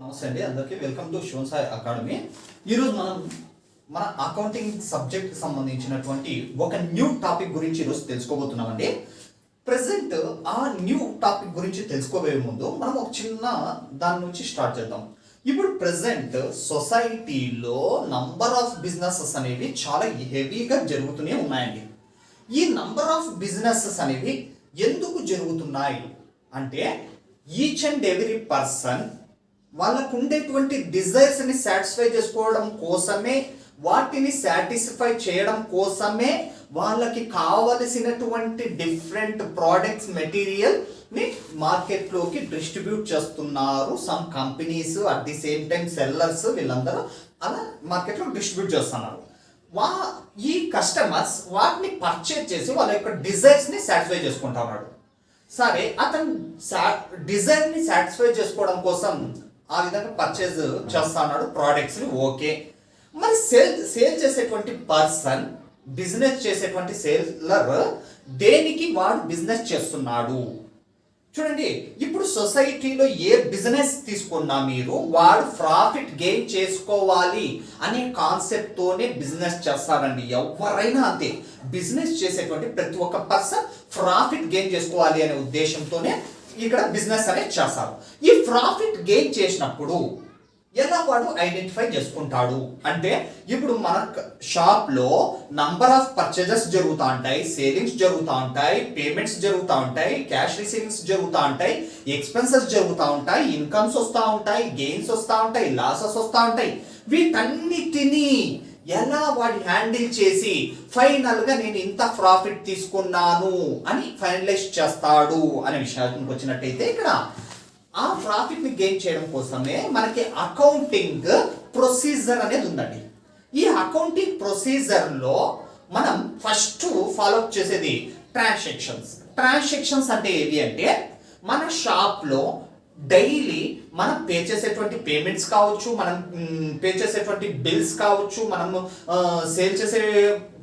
నమస్తే అండి, అందరికీ welcome to Shivan Sai academy. ఈరోజు మనం మన అకౌంటింగ్ సబ్జెక్ట్ సంబంధించినటువంటి ఒక న్యూ టాపిక్ గురించి ఈరోజు తెలుసుకోబోతున్నామండి. ప్రెసెంట్ ఆ న్యూ టాపిక్ గురించి తెలుసుకోబోయే ముందు మనం ఒక చిన్న దాని నుంచి స్టార్ట్ చేద్దాం. ఇప్పుడు ప్రెసెంట్ సొసైటీలో నంబర్ ఆఫ్ బిజినెసెస్ అనేవి చాలా హెవీగా జరుగుతూనే ఉన్నాయండి. ఈ నంబర్ ఆఫ్ బిజినెసెస్ అనేవి ఎందుకు జరుగుతున్నాయి అంటే ఈచ్ అండ్ ఎవ్రీ పర్సన్ వాళ్ళకు ఉండేటువంటి డిజైర్స్ని సాటిస్ఫై చేసుకోవడం కోసమే, వాటిని సాటిస్ఫై చేయడం కోసమే వాళ్ళకి కావలసినటువంటి డిఫరెంట్ ప్రోడక్ట్స్ మెటీరియల్ని మార్కెట్లోకి డిస్ట్రిబ్యూట్ చేస్తున్నారు. Some companies at the same time sellers వీళ్ళందరూ అలా మార్కెట్లో డిస్ట్రిబ్యూట్ చేస్తున్నారు. ఈ కస్టమర్స్ వాటిని పర్చేజ్ చేసి వాళ్ళ యొక్క డిజైర్స్ని సాటిస్ఫై చేసుకుంటా ఉన్నాడు. సరే, అతను డిజైర్ని సాటిస్ఫై చేసుకోవడం కోసం ఆ విధంగా పర్చేజ్ చేస్తా ఉన్నాడు ప్రోడక్ట్స్ని. ఓకే, మరి సేల్ చేసేటువంటి పర్సన్, బిజినెస్ చేసేటువంటి సేలర్ దేనికి వాడు బిజినెస్ చేస్తున్నాడు చూడండి. ఇప్పుడు సొసైటీలో ఏ బిజినెస్ తీసుకున్నా మీరు వాడు ప్రాఫిట్ గెయిన్ చేసుకోవాలి అనే కాన్సెప్ట్తోనే బిజినెస్ చేస్తారండి. ఎవరైనా అంతే, బిజినెస్ చేసేటువంటి ప్రతి ఒక్క పర్సన్ ప్రాఫిట్ గెయిన్ చేసుకోవాలి అనే ఉద్దేశంతోనే ఇక్కడ బిజినెస్ అనేది చేస్తారు. ఈ ప్రాఫిట్ గెయిన్ చేసినప్పుడు ఎలా వాడు ఐడెంటిఫై చేసుకుంటాడు అంటే, ఇప్పుడు మన షాప్లో నంబర్ ఆఫ్ పర్చేజెస్ జరుగుతూ ఉంటాయి, సేలింగ్స్ జరుగుతూ ఉంటాయి, పేమెంట్స్ జరుగుతూ ఉంటాయి, క్యాష్ రిసీవింగ్స్ జరుగుతూ ఉంటాయి, ఎక్స్పెన్సెస్ జరుగుతూ ఉంటాయి, ఇన్కమ్స్ వస్తూ ఉంటాయి, గెయిన్స్ వస్తూ ఉంటాయి, లాసెస్ వస్తూ ఉంటాయి. వీటన్నిటినీ ఎలా వాడి హ్యాండిల్ చేసి ఫైనల్గా నేను ఇంత ప్రాఫిట్ తీసుకున్నాను అని ఫైనలైజ్ చేస్తాడు అనే విషయానికి వచ్చినట్టయితే, ఇక్కడ ఆ ప్రాఫిట్ని గెయిన్ చేయడం కోసమే మనకి అకౌంటింగ్ ప్రొసీజర్ అనేది ఉందండి. ఈ అకౌంటింగ్ ప్రొసీజర్లో మనం ఫస్ట్ ఫాలోఅప్ చేసేది ట్రాన్సాక్షన్స్ అంటే ఏవి అంటే, మన షాప్లో డైలీ మనం పే చేసేటువంటి పేమెంట్స్ కావచ్చు, మనం పే చేసేటువంటి బిల్స్ కావచ్చు, మనం సేల్ చేసే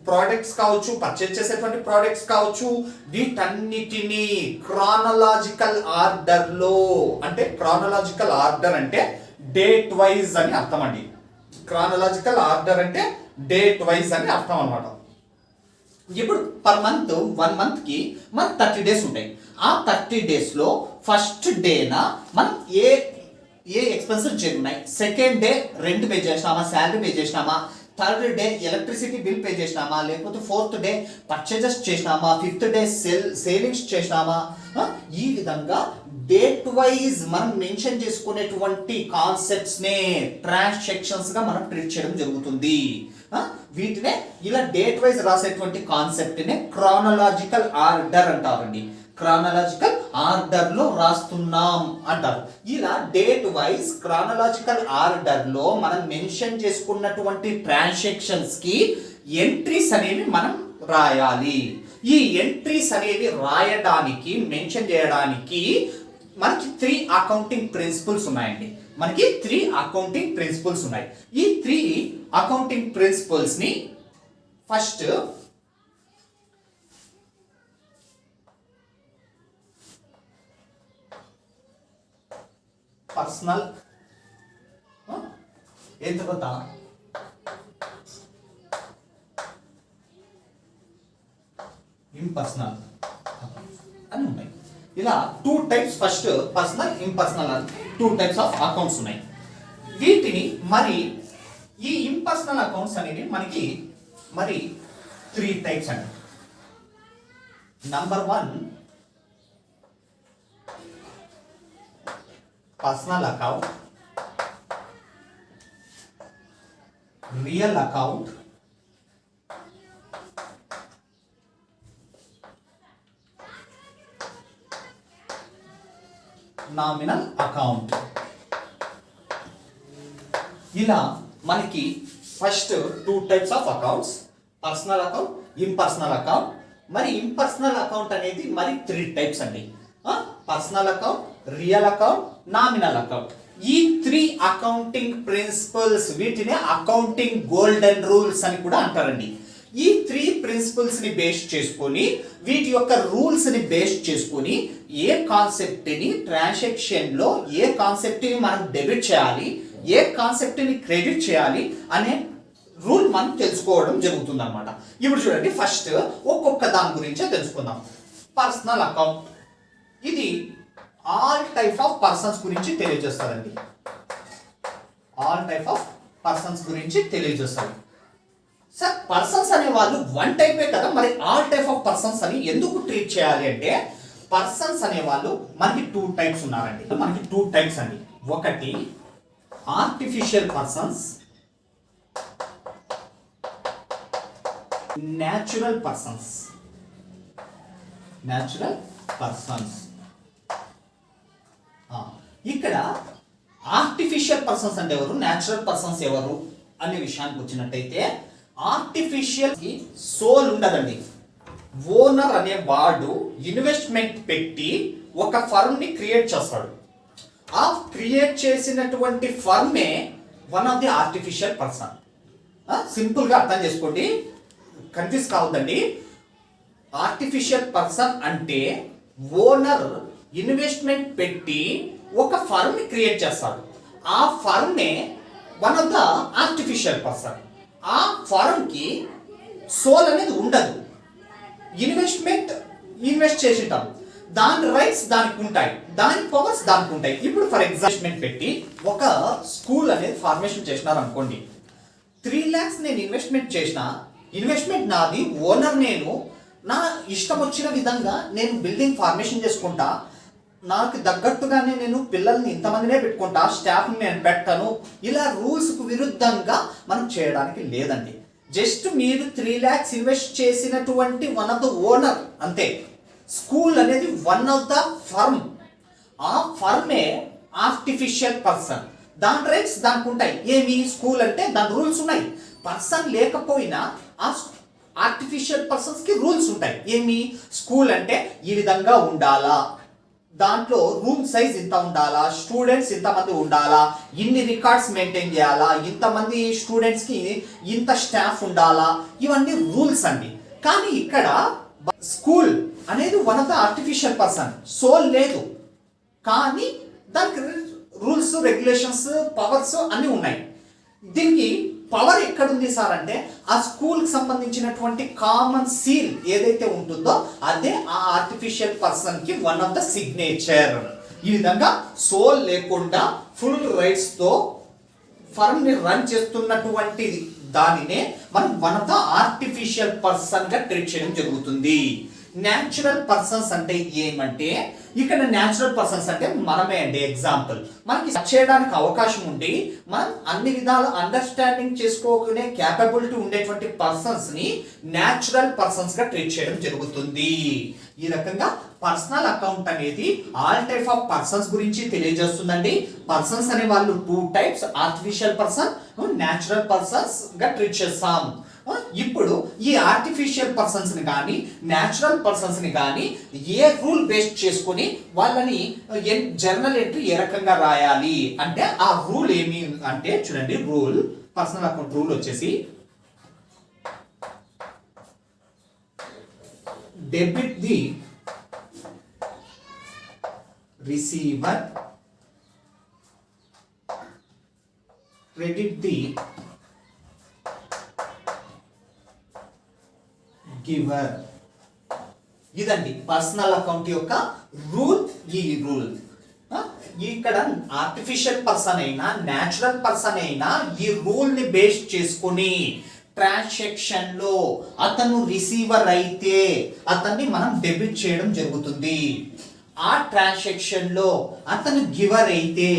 ప్రోడక్ట్స్ కావచ్చు, పర్చేజ్ చేసేటువంటి ప్రోడక్ట్స్ కావచ్చు, వీటన్నిటినీ క్రానలాజికల్ ఆర్డర్లో, అంటే క్రానలాజికల్ ఆర్డర్ అంటే డేట్ వైజ్ అని అర్థం అండి. క్రానలాజికల్ ఆర్డర్ అంటే డేట్ వైజ్ అని అర్థం అనమాట. ఇప్పుడు పర్ మంత్ 1 మంత్కి మనకు 30 డేస్ ఉంటాయి. ఆ 30 డేస్లో ఫస్ట్ డేన మనం ఏ ఎక్స్పెన్సెస్ జరిగినాయి, సెకండ్ డే రెంట్ పే చేసినామా, శాలరీ పే చేసినామా, third day electricity bill pay చేసినామా, లేకపోతే ఫోర్త్ డే పర్చేజెస్ చేసినామా, ఫిఫ్త్ డే సేలింగ్స్ చేసినామా, ఈ విధంగా డేట్ వైజ్ మనం మెన్షన్ చేసుకునేటువంటి కాన్సెప్ట్స్నే ట్రాన్సాక్షన్స్గా మనం ట్రీట్ చేయడం జరుగుతుంది. వీటినే ఇలా డేట్ వైజ్ రాసేటువంటి కాన్సెప్ట్నే క్రానలాజికల్ ఆర్డర్ అంటారండి. క్రానలాజికల్ ఆర్డర్లో రాస్తున్నాం అంటారు. ఇలా డేట్ వైజ్ క్రానలాజికల్ ఆర్డర్లో మనం మెన్షన్ చేసుకున్నటువంటి ట్రాన్సాక్షన్స్కి ఎంట్రీస్ అనేవి మనం రాయాలి. ఈ ఎంట్రీస్ అనేవి రాయడానికి, మెన్షన్ చేయడానికి మనకి 3 అకౌంటింగ్ ప్రిన్సిపల్స్ ఉన్నాయండి. మనకి 3 అకౌంటింగ్ ప్రిన్సిపల్స్ ఉన్నాయి. ఈ 3 అకౌంటింగ్ ప్రిన్సిపల్స్ని ఫస్ట్ పర్సనల్, ఏం తర్వాత ఇంపర్సనల్ అని ఉన్నాయి. ఇలా 2 టైప్స్, ఫస్ట్ పర్సనల్, ఇంపర్సనల్ అని 2 టైప్స్ ఆఫ్ అకౌంట్స్ ఉన్నాయి. వీటిని మరి ఈ ఇంపర్సనల్ అకౌంట్స్ అనేవి మనకి మరి 3 టైప్స్ అండి. Number 1 personal account, real account, nominal account. ఇలా మనకి first 2 types of accounts, personal account, impersonal account. మరి ఇంపర్సనల్ అకౌంట్ అనేది మరి 3 టైప్స్ అండి. Personal account, real account, nominal account. ఈ 3 అకౌంటింగ్ ప్రిన్సిపల్స్, వీటిని అకౌంటింగ్ గోల్డెన్ రూల్స్ అని కూడా అంటారండి. ఈ 3 ప్రిన్సిపల్స్ ని బేస్ చేసుకొని వీటి యొక్క రూల్స్ ని బేస్ చేసుకొని ఏ కాన్సెప్ట్ ని ట్రాన్సాక్షన్ లో ఏ కాన్సెప్ట్ ని మనం డెబిట్ చేయాలి, ఏ కాన్సెప్ట్ ని క్రెడిట్ చేయాలి అనే రూల్ మనం తెలుసుకోవడం జరుగుతుంది అనమాట. ఇప్పుడు చూడండి, ఫస్ట్ ఒక్కొక్క దాని గురించే తెలుసుకుందాం. పర్సనల్ అకౌంట్, ఇది ఆల్ టైప్ ఆఫ్ పర్సన్స్ గురించి తెలియజేస్తారండి. ఆల్ టైప్ ఆఫ్ పర్సన్స్ గురించి తెలియజేస్తారు. సార్ పర్సన్స్ అనే వాళ్ళు వన్ టైపే కదా, మరి ఆల్ టైప్ ఆఫ్ పర్సన్స్ అని ఎందుకు ట్రీట్ చేయాలి అంటే, పర్సన్స్ అనే వాళ్ళు మనకి 2 టైప్స్ ఉన్నారండి. మనకి 2 టైప్స్ అండి. ఒకటి artificial persons, natural persons. Natural persons, ఇక్కడ ఆర్టిఫిషియల్ పర్సన్స్ అంటే ఎవరు, న్యాచురల్ పర్సన్స్ ఎవరు అనే విషయానికి వచ్చినట్టయితే, ఆర్టిఫిషియల్ కి సోల్ ఉండదండి. ఓనర్ అనే వాడు ఇన్వెస్ట్మెంట్ పెట్టి ఒక ఫర్మ్ ని క్రియేట్ చేస్తాడు. ఆ క్రియేట్ చేసినటువంటి ఫర్మే one of the artificial person. Simple గా అర్థం చేసుకోండి, కన్ఫ్యూజ్ కావద్దండి. ఆర్టిఫిషియల్ పర్సన్ అంటే ఓనర్ ఇన్వెస్ట్మెంట్ పెట్టి ఒక ఫర్మ్ ని క్రియేట్ చేస్తాడు. ఆ ఫర్మే one of the artificial person. ఆ ఫర్మ్ కి సోల్ అనేది ఉండదు. ఇన్వెస్ట్ చేసింటాం, దాని రైట్స్ దానికి ఉంటాయి, దాని పవర్స్ దానికి ఉంటాయి. ఇప్పుడు ఫర్ ఎగ్జాంపుల్ పెట్టి ఒక స్కూల్ అనేది ఫార్మేషన్ చేసినారు అనుకోండి. 3 lakhs నేను ఇన్వెస్ట్మెంట్ చేసిన, ఇన్వెస్ట్మెంట్ నాది, ఓనర్ నేను, నా ఇష్టం వచ్చిన విధంగా నేను బిల్డింగ్ ఫార్మేషన్ చేసుకుంటా, నాకు తగ్గట్టుగానే నేను పిల్లల్ని ఇంతమందినే పెట్టుకుంటా, స్టాఫ్ని నేను పెట్టను, ఇలా రూల్స్కు విరుద్ధంగా మనం చేయడానికి లేదండి. జస్ట్ మీరు 3 lakhs ఇన్వెస్ట్ చేసినటువంటి వన్ ఆఫ్ ద ఓనర్ అంతే. స్కూల్ అనేది వన్ ఆఫ్ ద ఫర్మ్. ఆ ఫర్మే ఆర్టిఫిషియల్ పర్సన్. దాని రైట్స్ దానికి ఉంటాయి. ఏమి స్కూల్ అంటే దాని రూల్స్ ఉన్నాయి. పర్సన్ లేకపోయినా ఆ ఆర్టిఫిషియల్ పర్సన్స్ కి రూల్స్ ఉంటాయి. ఏమి స్కూల్ అంటే ఈ విధంగా ఉండాలా, దాంట్లో రూమ్ సైజ్ ఇంత ఉండాలా, స్టూడెంట్స్ ఇంతమంది ఉండాలా, ఇన్ని రికార్డ్స్ మెయింటైన్ చేయాలా, ఇంతమంది స్టూడెంట్స్కి ఇంత స్టాఫ్ ఉండాలా, ఇవన్నీ రూల్స్ అండి. కానీ ఇక్కడ స్కూల్ అనేది one of the artificial person, soul లేదు, కానీ దానికి రూల్స్, రెగ్యులేషన్స్, పవర్స్ అన్నీ ఉన్నాయి. దీనికి పవర్ ఎక్కడుంది సార్ అంటే, ఆ స్కూల్కి సంబంధించినటువంటి కామన్ సీల్ ఏదైతే ఉంటుందో అదే ఆ ఆర్టిఫిషియల్ పర్సన్కి వన్ ఆఫ్ ద సిగ్నేచర్. ఈ విధంగా సోల్ లేకుండా ఫుల్ రైట్స్తో ఫర్మ్ని రన్ చేస్తున్నటువంటి దానినే మనం వన్ ఆఫ్ ద ఆర్టిఫిషియల్ పర్సన్గా ట్రీట్ చేయడం జరుగుతుంది. న్యాచురల్ పర్సన్స్ అంటే ఏమంటే, ఇక్కడ న్యాచురల్ పర్సన్స్ అంటే మనమే అండి. ఎగ్జాంపుల్, మనకి చేయడానికి అవకాశం ఉండి మనం అన్ని విధాల అండర్స్టాండింగ్ చేసుకోగలిగే క్యాపబిలిటీ ఉండేటువంటి పర్సన్స్ ని న్యాచురల్ పర్సన్స్ గా ట్రీట్ చేయడం జరుగుతుంది. ఈ రకంగా పర్సనల్ అకౌంట్ అనేది ఆల్ టైప్ ఆఫ్ పర్సన్స్ గురించి తెలియజేస్తుందండి. పర్సన్స్ అనే వాళ్ళు 2 types, artificial person, natural persons గా ట్రీట్ చేస్తాం. ఇప్పుడు ఈ ఆర్టిఫిషియల్ పర్సన్స్ ని కానీ న్యాచురల్ పర్సన్స్ ని కానీ ఏ రూల్ బేస్డ్ చేసుకొని వాళ్ళని జర్నల్ ఎంట్రీ ఏ రకంగా రాయాలి అంటే, ఆ రూల్ ఏమి అంటే చూడండి, రూల్ పర్సనల్ అకౌంట్ రూల్ వచ్చేసి debit the receiver, credit the giver. ఇదండి పర్సనల్ అకౌంట్ యొక్క రూల్. ఈ రూల్ ఇక్కడ ఆర్టిఫిషియల్ పర్సన్ అయినా న్యాచురల్ పర్సన్ అయినా ఈ రూల్ ని బేస్ చేసుకుని ట్రాన్సాక్షన్ లో అతను రిసీవర్ అయితే అతన్ని మనం డెబిట్ చేయడం జరుగుతుంది. ఆ ట్రాన్సాక్షన్ లో అతను గివర్ అయితే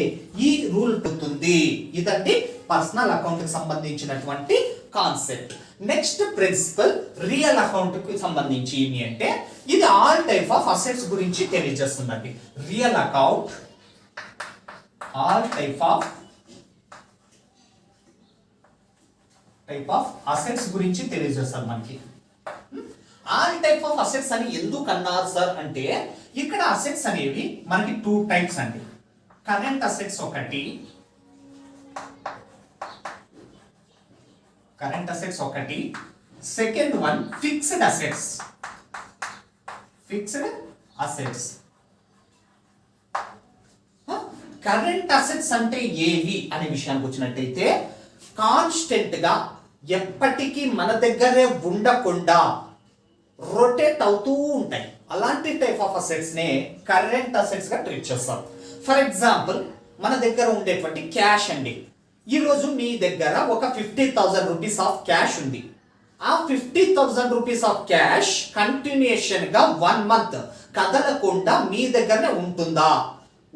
ఈ రూల్ పుడుతుంది. ఇదండి పర్సనల్ అకౌంట్ కి సంబంధించినటువంటి concept. Next principle real account కి సంబంధించి ఏమి అంటే, ఇది ఆల్ టైప్ ఆఫ్ అసెట్స్ గురించి తెలియజేస్తుందండి. Real account all type of assets గురించి తెలియజేస్తారు మనకి. ఆల్ టైప్ ఆఫ్ అసెట్స్ అని ఎందుకు అన్నారు సార్ అంటే, ఇక్కడ అసెట్స్ అనేవి మనకి 2 types అండి. కరెంట్ అసెట్స్ ఒకటి, second one fixed assets. Fixed assets. Current assets అంటే ఏవి అనే విషయానికి వచ్చినట్టయితే కాన్స్టెంట్ గా ఎప్పటికీ మన దగ్గరే ఉండకుండా రొటేట్ అవుతూ ఉంటాయి. అలాంటి టైప్ ఆఫ్ అసెట్స్ నే కరెంట్ అసెట్స్ గా ట్రీట్ చేస్తాం. ఫర్ ఎగ్జాంపుల్ మన దగ్గర ఉండేటువంటి క్యాష్ అండి. ఈరోజు మీ దగ్గర ఒక 50,000 రూపీస్ ఆఫ్ క్యాష్ ఉంది. ఆ 50,000 రూపీస్ ఆఫ్ క్యాష్ కంటిన్యూషన్ గా 1 మంత్ కదలకుండా మీ దగ్గరనే ఉంటుందా?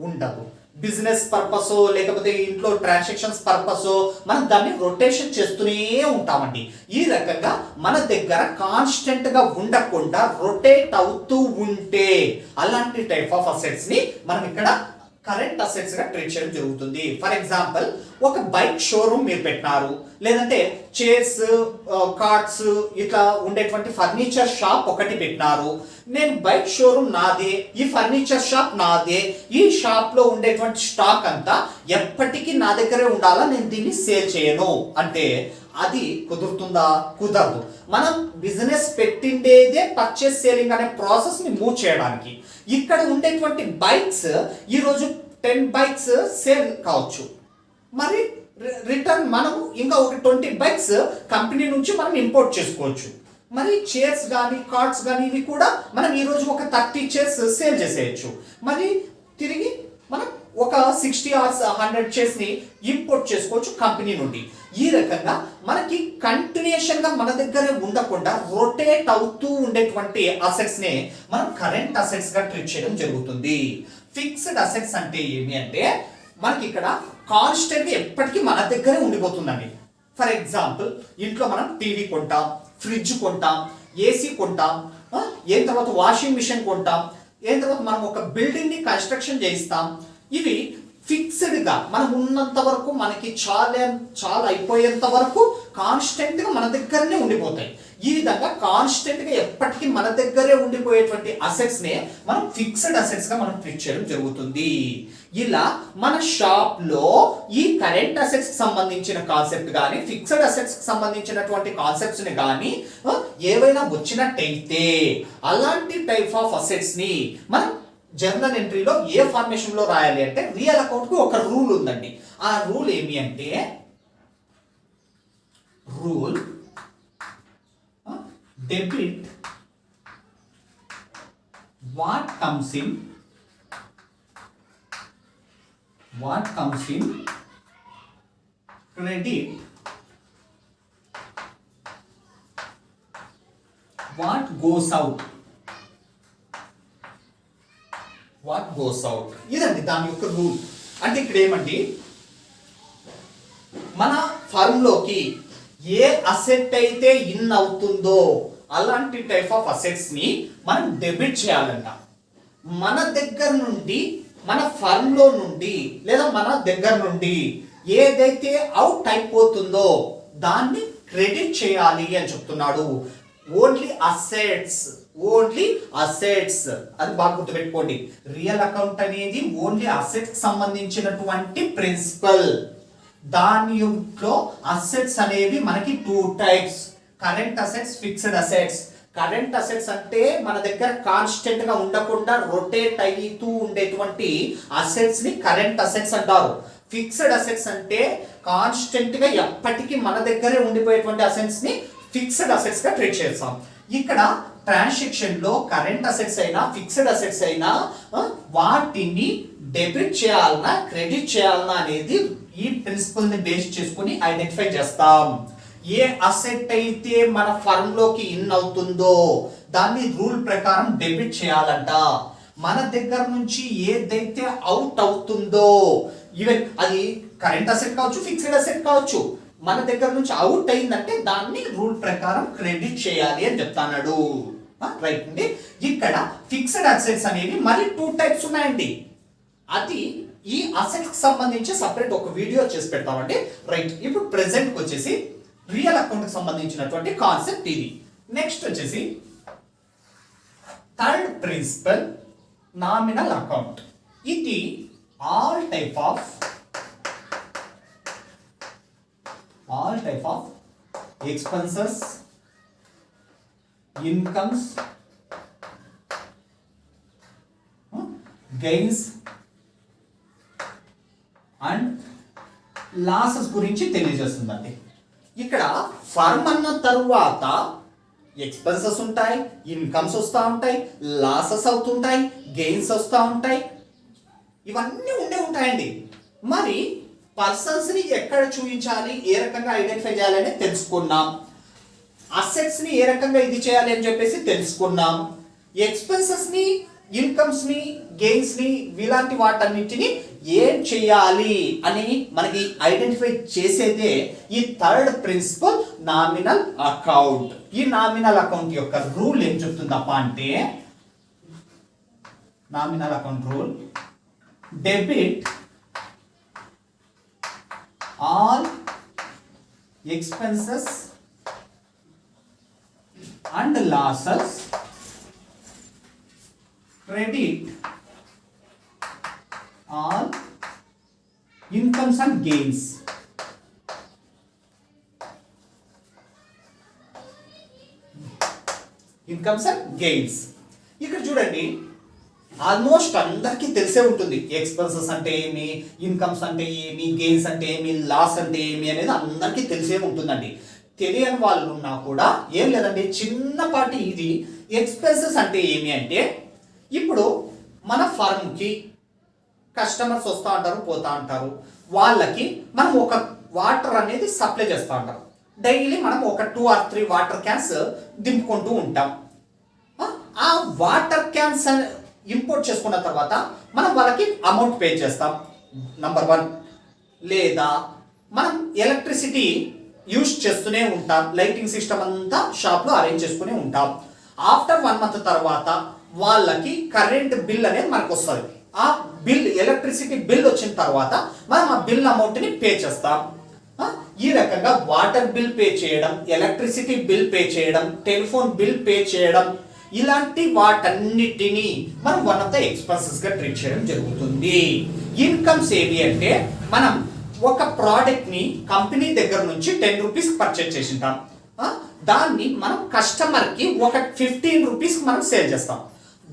ఉండదు. బిజినెస్ పర్పస్ లేకపోతే ఇంట్లో ట్రాన్సాక్షన్స్ పర్పస్ మనం దాన్ని రొటేషన్ చేస్తూనే ఉంటామండి. ఈ రకంగా మన దగ్గర కాన్స్టెంట్ గా ఉండకుండా రొటేట్ అవుతూ ఉంటే అలాంటి టైప్ ఆఫ్ అసెట్స్ ని మనం ఇక్కడ కరెంట్ అసెట్స్ గా ట్రీట్ చేయడం జరుగుతుంది. ఫర్ ఎగ్జాంపుల్ ఒక బైక్ షోరూమ్ మీరు పెట్టినారు, లేదంటే చైర్స్, కార్ట్స్ ఇట్లా ఉండేటువంటి ఫర్నిచర్ షాప్ ఒకటి పెట్టినారు. నేను బైక్ షోరూమ్ నాదే, ఈ ఫర్నిచర్ షాప్ నాదే, ఈ షాప్ లో ఉండేటువంటి స్టాక్ అంతా ఎప్పటికీ నా దగ్గరే ఉండాలా, నేను దీన్ని సేల్ చేయను అంటే అది కుదురుతుందా? కుదరదు. మనం బిజినెస్ పెట్టిండేదే పర్చేస్ సేలింగ్ అనే ప్రాసెస్ ని మూవ్ చేయడానికి. ఇక్కడ ఉండేటువంటి బైక్స్ ఈరోజు 10 బైక్స్ సేల్ కావచ్చు, మరి రిటర్న్ మనం ఇంకా ఒక 20 బైక్స్ కంపెనీ నుంచి మనం ఇంపోర్ట్ చేసుకోవచ్చు. మరి చైర్స్ కానీ కార్డ్స్ కానీ ఇవి కూడా మనం ఈరోజు ఒక 30 చైర్స్ సేల్ చేసేయచ్చు. మరి తిరిగి మనం ఒక 60 or 100 చైర్స్ ని ఇంపోర్ట్ చేసుకోవచ్చు కంపెనీ నుండి. ఈ రకంగా మనకి కంటిన్యూషన్ గా మన దగ్గరే ఉండకుండా రొటేట్ అవుతూ ఉండేటువంటి అసెట్స్ నే మనం కరెంట్ అసెట్స్ గా ట్రీట్ చేయడం జరుగుతుంది. ఫిక్స్డ్ అసెట్స్ అంటే ఏమి అంటే మనకి ఇక్కడ కాన్స్టెంట్ గా ఎప్పటికీ మన దగ్గరే ఉండిపోతుందండి. ఫర్ ఎగ్జాంపుల్ ఇంట్లో మనం టీవీ కొంటాం, ఫ్రిడ్జ్ కొంటాం, ఏసీ కొంటాం, ఏం తర్వాత వాషింగ్ మిషన్ కొంటాం, ఏం తర్వాత మనం ఒక బిల్డింగ్ ని కన్స్ట్రక్షన్ చేయిస్తాం. ఇవి ఫిక్స్డ్ గా మనం ఉన్నంత వరకు, మనకి చాలా అయిపోయేంత వరకు కాన్స్టెంట్ గా మన దగ్గరనే ఉండిపోతాయి. ఈ విధంగా కాన్స్టెంట్ గా ఎప్పటికీ మన దగ్గరే ఉండిపోయేటువంటి అసెట్స్ నే మనం ఫిక్స్డ్ అసెట్స్ గా మనం ట్రీట్ చేయడం జరుగుతుంది. ఇలా మన షాప్ లో ఈ కరెంట్ అసెట్స్ కి సంబంధించిన కాన్సెప్ట్ కానీ ఫిక్స్డ్ అసెట్స్ కి సంబంధించినటువంటి కాన్సెప్ట్స్ ని కానీ ఏవైనా వచ్చినట్టయితే అలాంటి టైప్ ఆఫ్ అసెట్స్ ని మనం జర్నల్ ఎంట్రీలో ఏ ఫార్మేషన్ లో రాయాలి అంటే రియల్ అకౌంట్ కు ఒక రూల్ ఉందండి. ఆ రూల్ ఏమి అంటే rule debit what comes in credit what goes out. ఇదండి దాని యొక్క రూల్. అంటే ఇక్కడ ఏమండి, మన ఫర్మ్ లోకి ఏ అసెట్ అయితే ఇన్ అవుతుందో అలాంటి టైప్ ఆఫ్ అసెట్స్ ని మనం డెబిట్ చేయాలంట. మన దగ్గర నుండి, మన ఫర్మ్ లో నుండి లేదా మన దగ్గర నుండి ఏదైతే అవుట్ అయిపోతుందో దాన్ని క్రెడిట్ చేయాలి అని చెప్తున్నాడు. ఓన్లీ అసెట్స్ అది బాగా గుర్తుపెట్టుకోండి. రియల్ అకౌంట్ అనేది ఓన్లీ అసెట్స్ కి సంబంధించినటువంటి ప్రిన్సిపల్. దానిలో అసెట్స్ అనేవి మనకి 2 types, current assets, fixed assets. Current assets అంటే మన దగ్గర కాన్స్టెంట్ గా ఉండకుండా రొటేట్ అవుతూ ఉండేటువంటి అసెట్స్ ని కరెంట్ అసెట్స్ అంటారు. ఫిక్స్డ్ అసెట్స్ అంటే కాన్స్టెంట్ గా ఎప్పటికీ మన దగ్గరే ఉండిపోయేటువంటి అసెట్స్ ని ఫిక్స్డ్ అసెట్స్ గా ట్రీట్ చేస్తాం. ఇక్కడ ట్రాన్సాక్షన్ లో కరెంట్ అసెట్స్ అయినా ఫిక్స్డ్ అసెట్స్ అయినా వాటిని డెబిట్ చేయాలన్నా క్రెడిట్ చేయాలన్నా అనేది ఈ ప్రిన్సిపల్ ని బేస్ చేసుకుని ఐడెంటిఫై చేస్తాం. ఏ అసెట్ అయితే మన ఫర్మ్ లోకి ఇన్ అవుతుందో దాన్ని రూల్ ప్రకారం డెబిట్ చేయాలంట. మన దగ్గర నుంచి ఏదైతే అవుట్ అవుతుందో, ఈవెన్ అది కరెంట్ అసెట్ కావచ్చు, ఫిక్స్డ్ అసెట్ కావచ్చు, మన దగ్గర నుంచి అవుట్ అయిందంటే దాన్ని రూల్ ప్రకారం క్రెడిట్ చేయాలి అని చెప్తాడు. రైట్ అండి. ఇక్కడ ఫిక్స్డ్ అసెట్స్ అనేవి మరి 2 టైప్స్ ఉన్నాయండి. అది ఈ అసెట్స్ కి సంబంధించి సపరేట్ ఒక వీడియో చేసి పెడతామండి. రైట్. ఇప్పుడు ప్రెసెంట్ కి వచ్చేసి రియల్ అకౌంట్ కి సంబంధించినటువంటి కాన్సెప్ట్ ఇది. నెక్స్ట్ వచ్చేసి థర్డ్ ప్రిన్సిపల్ నామినల్ అకౌంట్. ఇది all type of expenses, incomes, gains and losses గురించి తెలియజేస్తుందండి. ఇక్కడ ఫర్మ్ అన్న తరువాత ఎక్స్పెన్సెస్ ఉంటాయి, ఇన్కమ్స్ వస్తూ ఉంటాయి, లాసెస్ అవుతుంటాయి, గెయిన్స్ వస్తూ ఉంటాయి, ఇవన్నీ ఉంటాయండి. మరి పర్సన్స్ని ఎక్కడ చూపించాలి, ఏ రకంగా ఐడెంటిఫై చేయాలని తెలుసుకున్నాం. అసెట్స్ని ఏ రకంగా ఇది చేయాలి అని చెప్పేసి తెలుసుకున్నాం. ఎక్స్పెన్సెస్ని, ఇన్కమ్స్ని, గెయిన్స్ని ఇలాంటి వాటన్నిటిని ఏం చేయాలి అని మనకి ఐడెంటిఫై చేసేదే ఈ థర్డ్ ప్రిన్సిపల్ నామినల్ అకౌంట్. ఈ నామినల్ అకౌంట్ యొక్క రూల్ ఏం చెప్తుందప్ప అంటే, nominal account rule debit all expenses and losses, credit all incomes and gains. Incomes and gains. ఇక్కడ చూడండి, ఆల్మోస్ట్ అందరికీ తెలిసే ఉంటుంది ఎక్స్పెన్సెస్ అంటే ఏమి, ఇన్కమ్స్ అంటే ఏమి, గెయిన్స్ అంటే ఏమి, లాస్ అంటే ఏమి అనేది అందరికీ తెలిసే ఉంటుందండి. తెలియని వాళ్ళు ఉన్నా కూడా ఏం లేదండి, చిన్నపాటి ఇది ఎక్స్పెన్సెస్ అంటే ఏమి అంటే, ఇప్పుడు మన ఫర్మ్కి కస్టమర్స్ వస్తూ ఉంటారు, పోతూ ఉంటారు, వాళ్ళకి మనం ఒక వాటర్ అనేది సప్లై చేస్తూ ఉంటాం. డైలీ మనం ఒక 2 or 3 వాటర్ క్యాన్స్ దింపుకుంటూ ఉంటాం. ఆ వాటర్ క్యాన్స్ ఇంపోర్ట్ చేసుకున్న తర్వాత మనం వాళ్ళకి అమౌంట్ పే చేస్తాం, నంబర్ 1. లేదా మనం ఎలక్ట్రిసిటీ యూజ్ చేస్తూనే ఉంటాం, లైటింగ్ సిస్టమ్ అంతా షాప్లో అరేంజ్ చేసుకునే ఉంటాం. ఆఫ్టర్ 1 month తర్వాత వాళ్ళకి కరెంట్ బిల్ అనేది మనకు వస్తుంది. ఆ బిల్, ఎలక్ట్రిసిటీ బిల్ వచ్చిన తర్వాత మనం ఆ బిల్ అమౌంట్ని పే చేస్తాం. ఈ రకంగా వాటర్ బిల్ పే చేయడం, ఎలక్ట్రిసిటీ బిల్ పే చేయడం, టెలిఫోన్ బిల్ పే చేయడం, ఇలాంటి వాటన్నిటిని మనం వన్ ఆఫ్ ద ఎక్స్పెన్సెస్గా ట్రీట్ చేయడం జరుగుతుంది. ఇన్కమ్స్ ఏవి అంటే, మనం ఒక ప్రోడక్ట్ని కంపెనీ దగ్గర నుంచి 10 రూపీస్ పర్చేజ్ చేసి ఉంటాం. దాన్ని మనం కస్టమర్కి ఒక 15 రూపీస్కి మనం సేల్ చేస్తాం.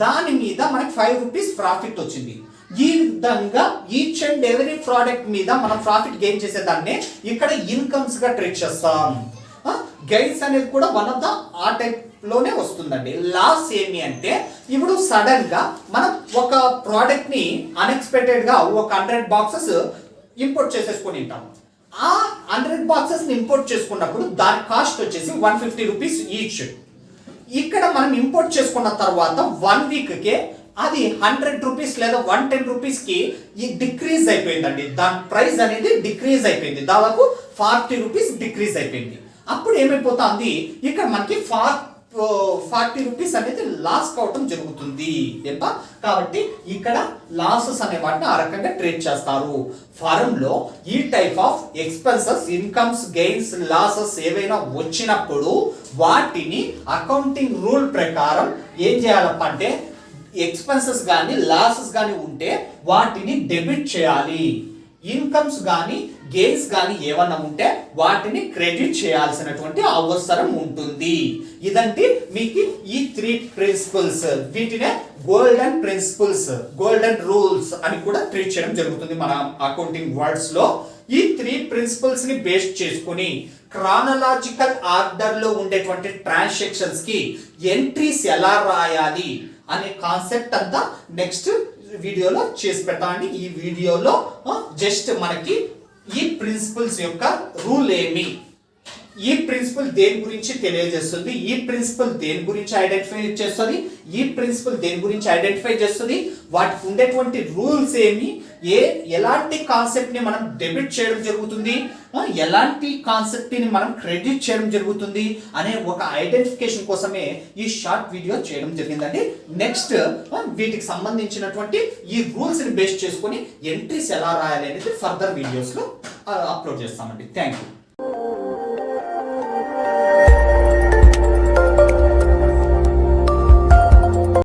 దాని మీద మనకి 5 రూపీస్ ప్రాఫిట్ వచ్చింది. ఈ విధంగా ఈచ్ అండ్ ఎవరీ ప్రోడక్ట్ మీద మనం ప్రాఫిట్ గెయిన్ చేసేదాన్ని ఇక్కడ ఇన్కమ్స్ గా ట్రీట్ చేస్తాం. గెయిన్స్ అనేది కూడా వన్ ఆఫ్ ద ఆ టైప్ లోనే వస్తుందండి. లాస్ ఏమి అంటే, ఇప్పుడు సడన్ గా మనం ఒక ప్రోడక్ట్ ని అన్ఎక్స్పెక్టెడ్ గా ఒక 100 బాక్సెస్ ఇంపోర్ట్ చేసేసుకొని ఉంటాం. ఆ 100 బాక్సెస్ ఇంపోర్ట్ చేసుకున్నప్పుడు దాని కాస్ట్ వచ్చేసి 150 రూపీస్ ఈచ్. ఇక్కడ మనం ఇంపోర్ట్ చేసుకున్న తర్వాత 1 వీక్కే అది 100 రూపీస్ లేదా 110 రూపీస్కి డిక్రీజ్ అయిపోయిందండి. దాని ప్రైస్ అనేది డిక్రీజ్ అయిపోయింది, దాదాపు 40 రూపీస్ డిక్రీజ్ అయిపోయింది. అప్పుడు ఏమైపోతుంది, ఇక్కడ మనకి 40 రూపీస్ అనేది లాస్ కావటం జరుగుతుంది. కాబట్టి ఇక్కడ లాసెస్ అనే వాటిని ఆ రకంగా ట్రీట్ చేస్తారు. ఫారంలో ఈ type of expenses, incomes, gains, losses ఏవైనా వచ్చినప్పుడు వాటిని అకౌంటింగ్ రూల్ ప్రకారం ఏం చేయాలప్ప అంటే, ఎక్స్పెన్సెస్ కానీ లాసెస్ కానీ ఉంటే వాటిని డెబిట్ చేయాలి. ఇన్కమ్స్ కానీ గెయిన్స్ కానీ ఏమన్నా ఉంటే వాటిని క్రెడిట్ చేయాల్సినటువంటి అవసరం ఉంటుంది. ఇదంటే మీకు ఈ 3 ప్రిన్సిపల్స్, వీటినే గోల్డెన్ ప్రిన్సిపల్స్, గోల్డెన్ రూల్స్ అని కూడా ట్రీట్ చేయడం జరుగుతుంది మన అకౌంటింగ్ వర్డ్స్ లో. ఈ 3 ప్రిన్సిపల్స్ ని బేస్ చేసుకుని క్రానలాజికల్ ఆర్డర్ లో ఉండేటువంటి ట్రాన్సాక్షన్స్ కి ఎంట్రీస్ ఎలా రాయాలి అనే కాన్సెప్ట్ అంతా నెక్స్ట్ వీడియోలో చేసి పెట్టాలండి. ఈ వీడియోలో జస్ట్ మనకి ఈ ప్రిన్సిపల్స్ యొక్క రూల్ ఏమి, ఈ ప్రిన్సిపల్ దేని గురించి తెలియజేస్తుంది, ఈ ప్రిన్సిపల్ దేని గురించి ఐడెంటిఫై చేస్తుంది, ఈ ప్రిన్సిపల్ దేని గురించి ఐడెంటిఫై చేస్తుంది, వాటికి ఉండేటువంటి రూల్స్ ఏమి, ఎలాంటి కాన్సెప్ట్ ని మనం డెబిట్ చేయడం జరుగుతుంది, ఎలాంటి కాన్సెప్ట్ ని మనం క్రెడిట్ చేయడం జరుగుతుంది అనే ఒక ఐడెంటిఫికేషన్ కోసమే ఈ షార్ట్ వీడియో చేయడం జరిగిందండి. నెక్స్ట్ వీటికి సంబంధించినటువంటి ఈ రూల్స్ ని బేస్ చేసుకొని ఎంట్రీస్ ఎలా రాయాలి అనేది ఫర్దర్ వీడియోస్ లో అప్లోడ్ చేస్తామండి. Thank you.